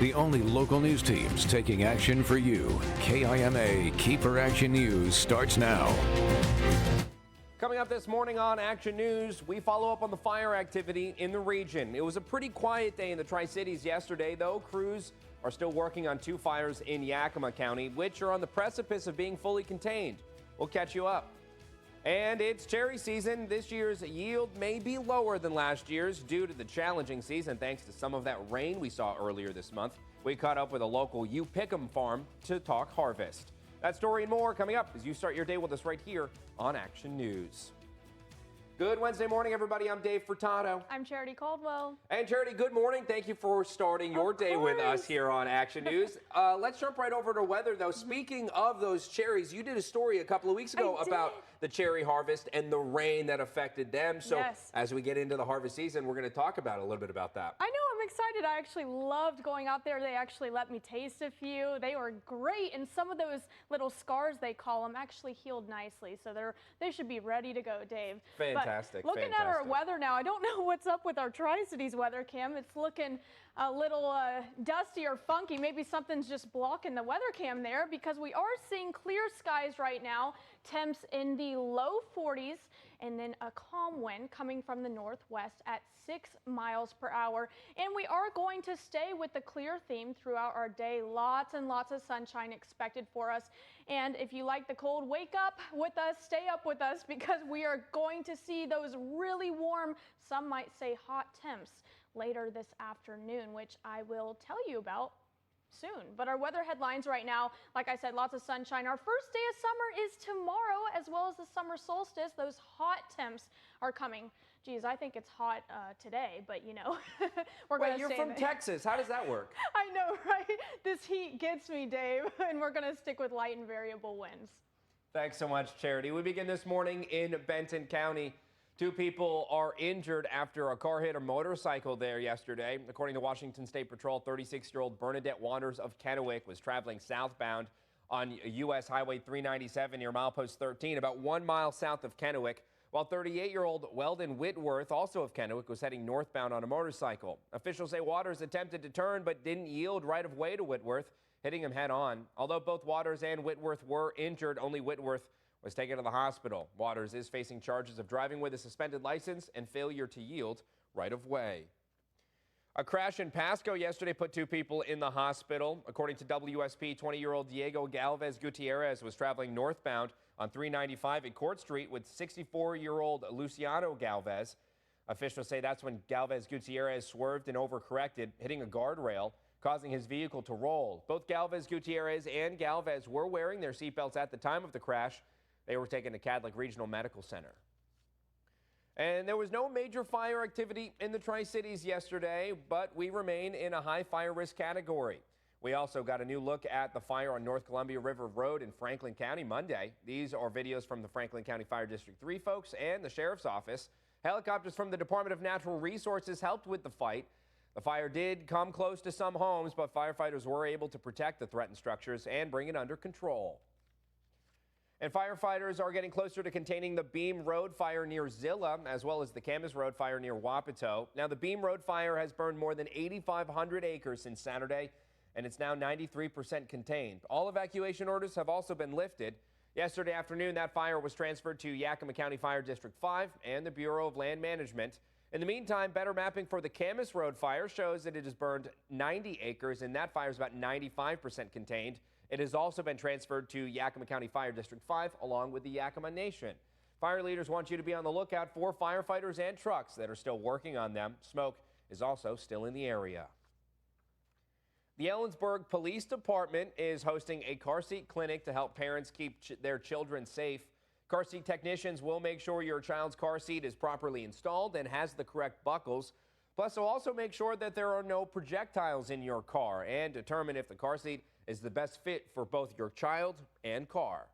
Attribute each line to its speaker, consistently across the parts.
Speaker 1: The only local news teams taking action for you. KIMA KEPR Action News starts now.
Speaker 2: Coming up this morning on Action News, we follow up on the fire activity in the region. It was a pretty quiet day in the Tri-Cities yesterday, though. Crews are still working on 2 fires in Yakima County, which are on the precipice of being fully contained. We'll catch you up. And it's cherry season. This year's yield may be lower than last year's due to the challenging season thanks to some of that rain we saw earlier this month. We caught up with a local You Pick 'em farm to talk harvest. That story and more coming up as you start your day with us right here on Action News. Good Wednesday morning, everybody. I'm Dave Furtado.
Speaker 3: I'm Charity Caldwell.
Speaker 2: And Charity, good morning. Thank you for starting your day with us here on Action News. Let's jump right over to weather, though. Speaking of those cherries, you did a story a couple of weeks ago about the cherry harvest and the rain that affected them. So as we get into the harvest season, we're going to talk about a little bit about that.
Speaker 3: I know. I'm excited. I actually loved going out there. They actually let me taste a few. They were great. And some of those little scars, they call them, actually healed nicely. So they should be ready to go, Dave.
Speaker 2: Fantastic.
Speaker 3: But looking at our weather now, I don't know what's up with our Tri-Cities weather, Kim. It's looking a little dusty or funky. Maybe something's just blocking the weather cam there because we are seeing clear skies right now. Temps in the low 40s and then a calm wind coming from the northwest at 6 miles per hour. And we are going to stay with the clear theme throughout our day. Lots and lots of sunshine expected for us. And if you like the cold, wake up with us, stay up with us because we are going to see those really warm, some might say hot temps later this afternoon, which I will tell you about soon. But our weather headlines right now, like I said, lots of sunshine. Our first day of summer is tomorrow, as well as the summer solstice. Those hot temps are coming. Geez, I think it's hot today, but you know, we're going to
Speaker 2: Wait, you're from Texas. How does that work?
Speaker 3: I know, right? This heat gets me, Dave, and we're going to stick with light and variable winds.
Speaker 2: Thanks so much, Charity. We begin this morning in Benton County. 2 people are injured after a car hit a motorcycle there yesterday. According to Washington State Patrol, 36-year-old Bernadette Waters of Kennewick was traveling southbound on U.S. Highway 397 near milepost 13, about 1 mile south of Kennewick, while 38-year-old Weldon Whitworth, also of Kennewick, was heading northbound on a motorcycle. Officials say Waters attempted to turn but didn't yield right of way to Whitworth, hitting him head on. Although both Waters and Whitworth were injured, only Whitworth was taken to the hospital. Waters is facing charges of driving with a suspended license and failure to yield right of way. A crash in Pasco yesterday put 2 people in the hospital. According to WSP, 20-year-old Diego Galvez Gutierrez was traveling northbound on 395 at Court Street with 64-year-old Luciano Galvez. Officials say that's when Galvez Gutierrez swerved and overcorrected, hitting a guardrail, causing his vehicle to roll. Both Galvez Gutierrez and Galvez were wearing their seatbelts at the time of the crash. They were taken to Cadlick Regional Medical Center. And there was no major fire activity in the Tri-Cities yesterday, but we remain in a high fire risk category. We also got a new look at the fire on North Columbia River Road in Franklin County Monday. These are videos from the Franklin County Fire District 3 folks and the Sheriff's Office. Helicopters from the Department of Natural Resources helped with the fight. The fire did come close to some homes, but firefighters were able to protect the threatened structures and bring it under control. And firefighters are getting closer to containing the Beam Road fire near Zilla, as well as the Camas Road fire near Wapato. Now, the Beam Road fire has burned more than 8,500 acres since Saturday, and it's now 93% contained. All evacuation orders have also been lifted. Yesterday afternoon, that fire was transferred to Yakima County Fire District 5 and the Bureau of Land Management. In the meantime, better mapping for the Camas Road fire shows that it has burned 90 acres, and that fire is about 95% contained. It has also been transferred to Yakima County Fire District 5, along with the Yakima Nation. Fire leaders want you to be on the lookout for firefighters and trucks that are still working on them. Smoke is also still in the area. The Ellensburg Police Department is hosting a car seat clinic to help parents keep their children safe. Car seat technicians will make sure your child's car seat is properly installed and has the correct buckles. Plus, they'll also make sure that there are no projectiles in your car and determine if the car seat is the best fit for both your child and car.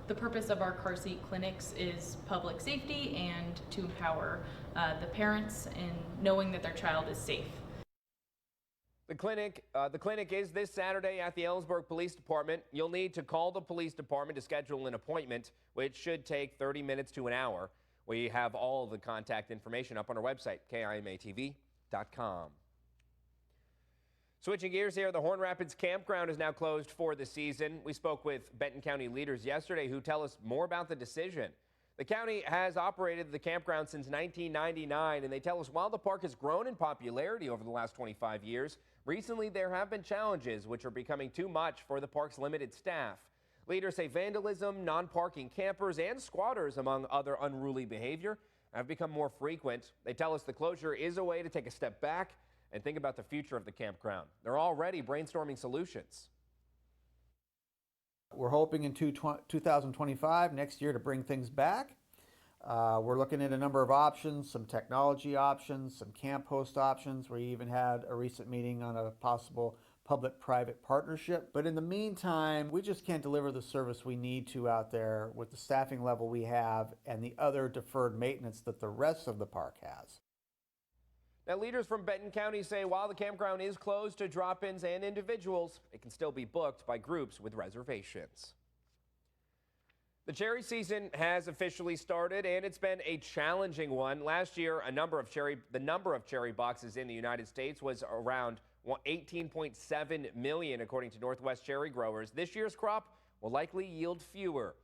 Speaker 4: The purpose of our car seat clinics is public safety and to empower the parents in knowing that their child is safe.
Speaker 2: The clinic is this Saturday at the Ellensburg Police Department. You'll need to call the police department to schedule an appointment, which should take 30 minutes to an hour. We have all the contact information up on our website, KIMATV.com. Switching gears here, the Horn Rapids Campground is now closed for the season. We spoke with Benton County leaders yesterday who tell us more about the decision. The county has operated the campground since 1999, and they tell us while the park has grown in popularity over the last 25 years, recently there have been challenges which are becoming too much for the park's limited staff. Leaders say vandalism, non-parking campers, and squatters, among other unruly behavior, have become more frequent. They tell us the closure is a way to take a step back and think about the future of the campground. They're already brainstorming solutions.
Speaker 5: We're hoping in 2025, next year, to bring things back. We're looking at a number of options, some technology options, some camp host options. We even had a recent meeting on a possible public-private partnership. But in the meantime, we just can't deliver the service we need to out there with the staffing level we have and the other deferred maintenance that the rest of the park has.
Speaker 2: Now, leaders from Benton County say while the campground is closed to drop-ins and individuals, it can still be booked by groups with reservations. The cherry season has officially started, and it's been a challenging one. Last year, the number of cherry boxes in the United States was around 18.7 million, according to Northwest Cherry Growers. This year's crop will likely yield fewer.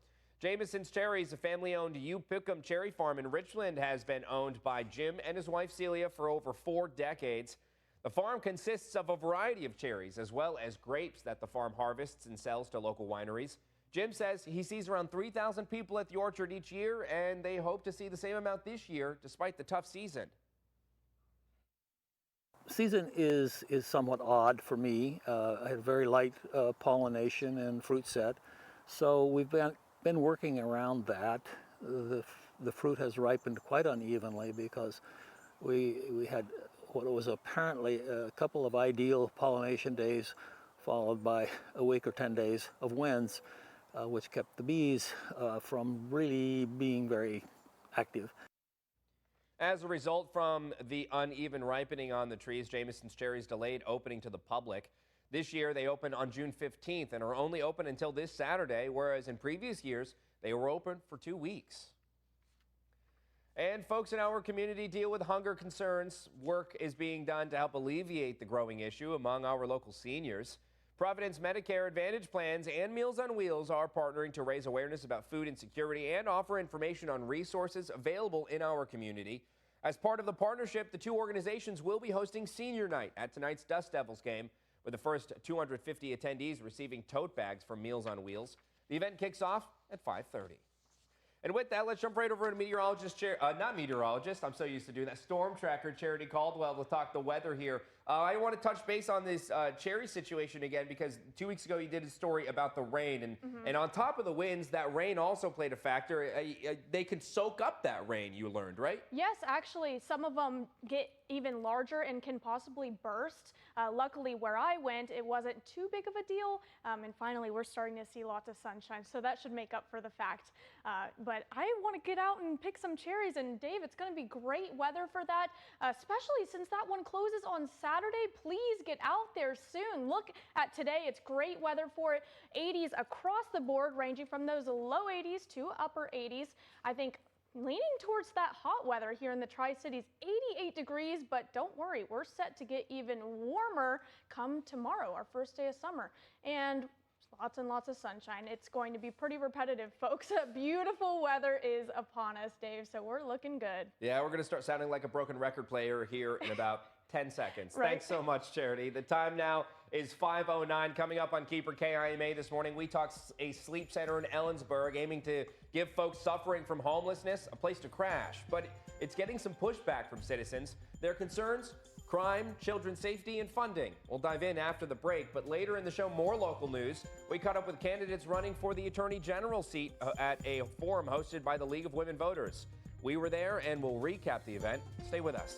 Speaker 2: Jameson's Cherries, a family-owned Pickham cherry farm in Richland, has been owned by Jim and his wife Celia for over 4 decades. The farm consists of a variety of cherries as well as grapes that the farm harvests and sells to local wineries. Jim says he sees around 3,000 people at the orchard each year, and they hope to see the same amount this year despite the tough season.
Speaker 6: Season is somewhat odd for me. I had very light pollination and fruit set, so we've been working around that. The fruit has ripened quite unevenly because we had what was apparently a couple of ideal pollination days followed by a week or 10 days of winds, which kept the bees from really being very active.
Speaker 2: As a result from the uneven ripening on the trees, Jameson's Cherries delayed opening to the public. This year, they opened on June 15th and are only open until this Saturday, whereas in previous years, they were open for 2 weeks. And folks in our community deal with hunger concerns. Work is being done to help alleviate the growing issue among our local seniors. Providence Medicare Advantage plans and Meals on Wheels are partnering to raise awareness about food insecurity and offer information on resources available in our community. As part of the partnership, the two organizations will be hosting Senior Night at tonight's Dust Devils game, with the first 250 attendees receiving tote bags from Meals on Wheels. The event kicks off at 5:30. And with that, let's jump right over to not meteorologist, I'm so used to doing that, storm tracker Charity Caldwell to talk the weather here. I want to touch base on this cherry situation again because 2 weeks ago you did a story about the rain. And on top of the winds, that rain also played a factor. They could soak up that rain, you learned, right?
Speaker 3: Yes, actually, some of them get even larger and can possibly burst. Luckily, where I went, it wasn't too big of a deal. And finally, we're starting to see lots of sunshine, so that should make up for the fact. But I want to get out and pick some cherries. And Dave, it's going to be great weather for that, especially since that one closes on Saturday. Please get out there soon. Look at today. It's great weather for it. 80s across the board, ranging from those low 80s to upper 80s. I think leaning towards that hot weather here in the Tri-Cities, 88 degrees, but don't worry, we're set to get even warmer come tomorrow, our first day of summer. And lots and lots of sunshine. It's going to be pretty repetitive, folks. Beautiful weather is upon us, Dave, so we're looking good.
Speaker 2: Yeah, we're going to start sounding like a broken record player here in about 10 seconds.
Speaker 3: Right.
Speaker 2: Thanks so much, Charity. The time now is 5:09. Coming up on KEPR KIMA this morning, we talk a sleep center in Ellensburg aiming to give folks suffering from homelessness a place to crash. But it's getting some pushback from citizens. Their concerns? Crime, children's safety, and funding. We'll dive in after the break, but later in the show, more local news. We caught up with candidates running for the Attorney General seat at a forum hosted by the League of Women Voters. We were there and we'll recap the event. Stay with us.